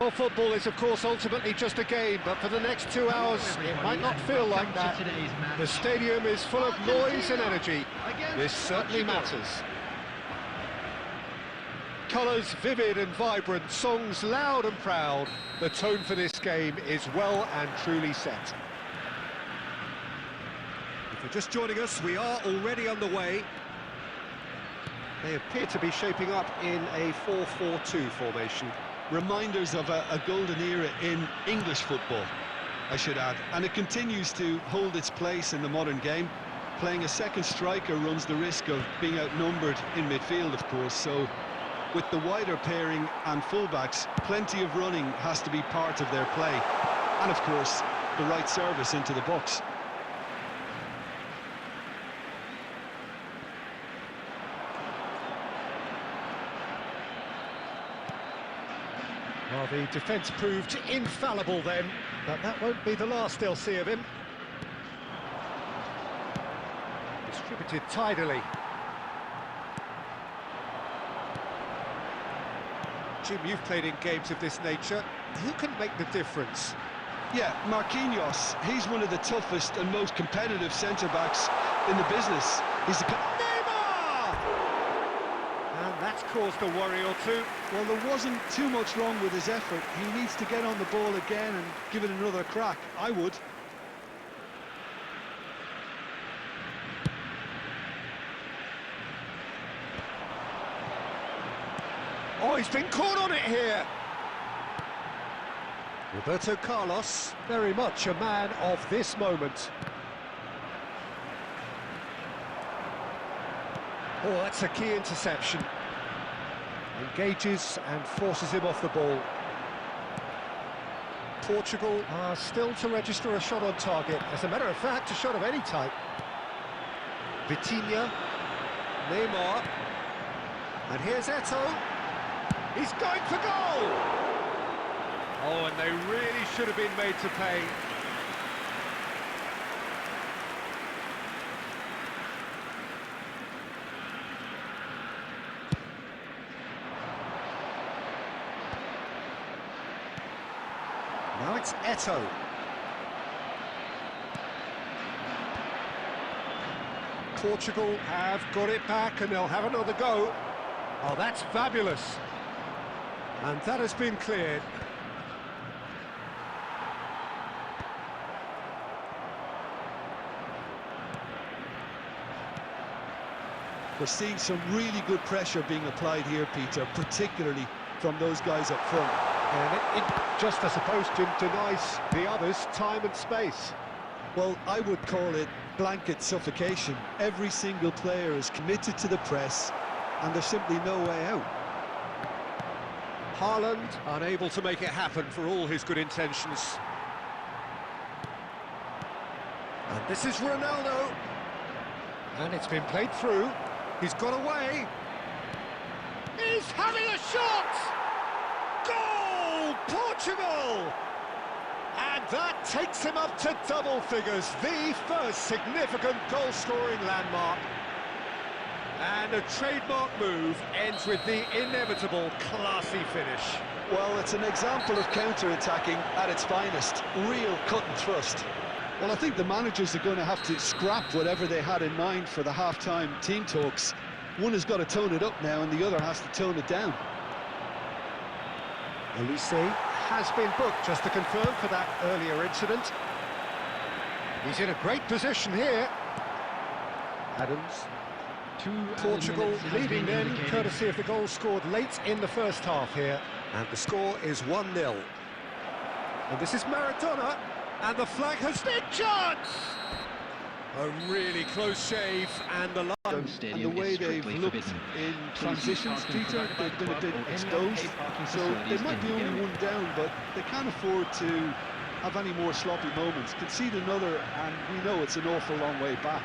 Well, football is, of course, ultimately just a game, but for the next 2 hours, it might not feel like that. The stadium is full of noise and energy. This certainly matters. Colours vivid and vibrant, songs loud and proud. The tone for this game is well and truly set. If you're just joining us, we are already underway. They appear to be shaping up in a 4-4-2 formation. Reminders of a golden era in English football, I should add. And it continues to hold its place in the modern game. Playing a second striker runs the risk of being outnumbered in midfield, of course, so with the wider pairing and fullbacks, plenty of running has to be part of their play. And, of course, the right service into the box. Well, the defence proved infallible then, but that won't be the last they'll see of him. Distributed tidily. Jim, you've played in games of this nature. Who can make the difference? Yeah, Marquinhos, he's one of the toughest and most competitive centre-backs in the business. He's the... And that's caused a worry or two. Well, there wasn't too much wrong with his effort. He needs to get on the ball again and give it another crack. I would. Oh, he's been caught on it here. Roberto Carlos, very much a man of this moment. Oh, that's a key interception. Engages and forces him off the ball. Portugal are still to register a shot on target. As a matter of fact, a shot of any type. Vitinha, Neymar, and here's Eto'o. He's going for goal! Oh, and they really should have been made to pay. Now it's Eto'o. Portugal have got it back and they'll have another go. Oh, that's fabulous. And that has been cleared. We're seeing some really good pressure being applied here, Peter, particularly from those guys up front. And it just, I suppose, denies the others time and space. Well, I would call it blanket suffocation. Every single player is committed to the press, and there's simply no way out. Haaland unable to make it happen for all his good intentions. And this is Ronaldo. And it's been played through. He's got away. He's having a shot! Goal! Portugal! And that takes him up to double figures. The first significant goal-scoring landmark. And a trademark move ends with the inevitable classy finish. Well, it's an example of counter-attacking at its finest. Real cut and thrust. Well, I think the managers are going to have to scrap whatever they had in mind for the half-time team talks. One has got to tone it up now and the other has to tone it down. Elise has been booked, just to confirm, for that earlier incident. He's in a great position here. Adams. Portugal leading then, courtesy of the goal scored late in the first half here. And the score is 1-0. And this is Maradona, and the flag has been chance! A really close shave, and the line... And the way they've looked in transitions, Peter, they've been a bit exposed. So they might be only one down, but they can't afford to have any more sloppy moments. Concede another, and we know it's an awful long way back.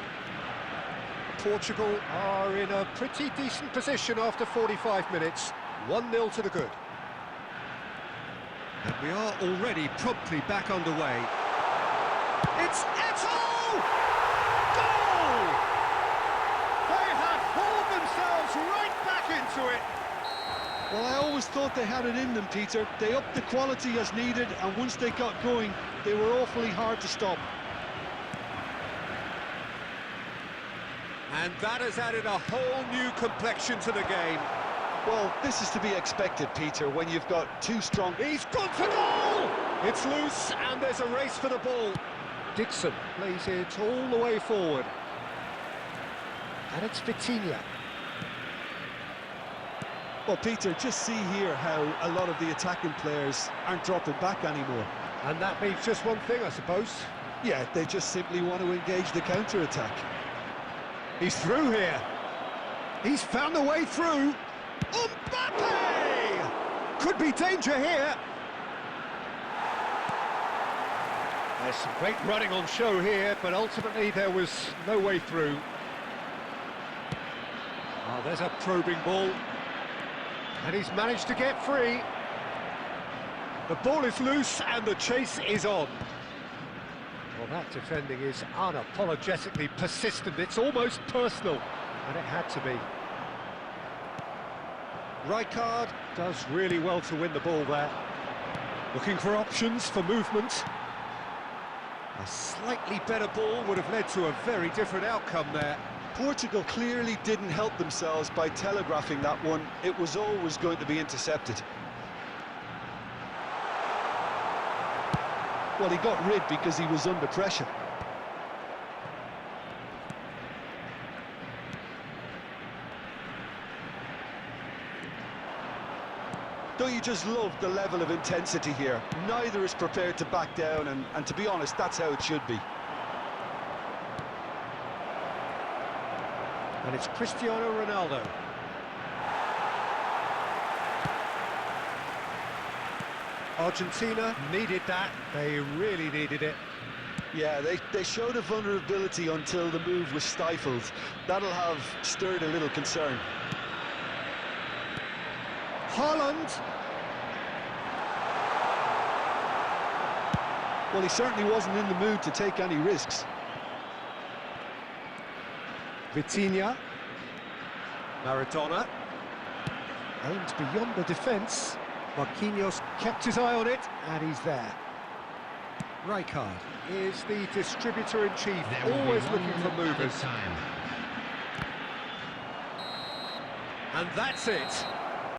Portugal are in a pretty decent position after 45 minutes. 1-0 to the good. And we are already promptly back underway. It's Eto'o! Goal! They have hauled themselves right back into it. Well, I always thought thought they had it in them, Peter. They upped the quality as needed, and once they got going, they were awfully hard to stop. And that has added a whole new complexion to the game. Well, this is to be expected, Peter, when you've got two strong... He's gone for goal! It's loose, and there's a race for the ball. Dixon plays it all the way forward. And it's Vitinha. Well, Peter, just see here how a lot of the attacking players aren't dropping back anymore. And that means just one thing, I suppose. Yeah, they just simply want to engage the counter-attack. He's through here. He's found the way through. Mbappe! Could be danger here. There's some great running on show here, but ultimately there was no way through. Oh, there's a probing ball. And he's managed to get free. The ball is loose and the chase is on. Well, that defending is unapologetically persistent. It's almost personal, and it had to be. Rijkaard does really well to win the ball there. Looking for options for movement. A slightly better ball would have led to a very different outcome there. Portugal clearly didn't help themselves by telegraphing that one. It was always going to be intercepted. Well, he got rid because he was under pressure. Don't you just love the level of intensity here? Neither is prepared to back down, and to be honest, that's how it should be. And it's Cristiano Ronaldo. Argentina needed that. They really needed it. Yeah, they showed a vulnerability until the move was stifled. That'll have stirred a little concern. Haaland. Well, he certainly wasn't in the mood to take any risks. Vitinha. Maradona. Aimed beyond the defence. Marquinhos kept his eye on it, and he's there. Rijkaard is the distributor-in-chief, always looking for movers. And that's it.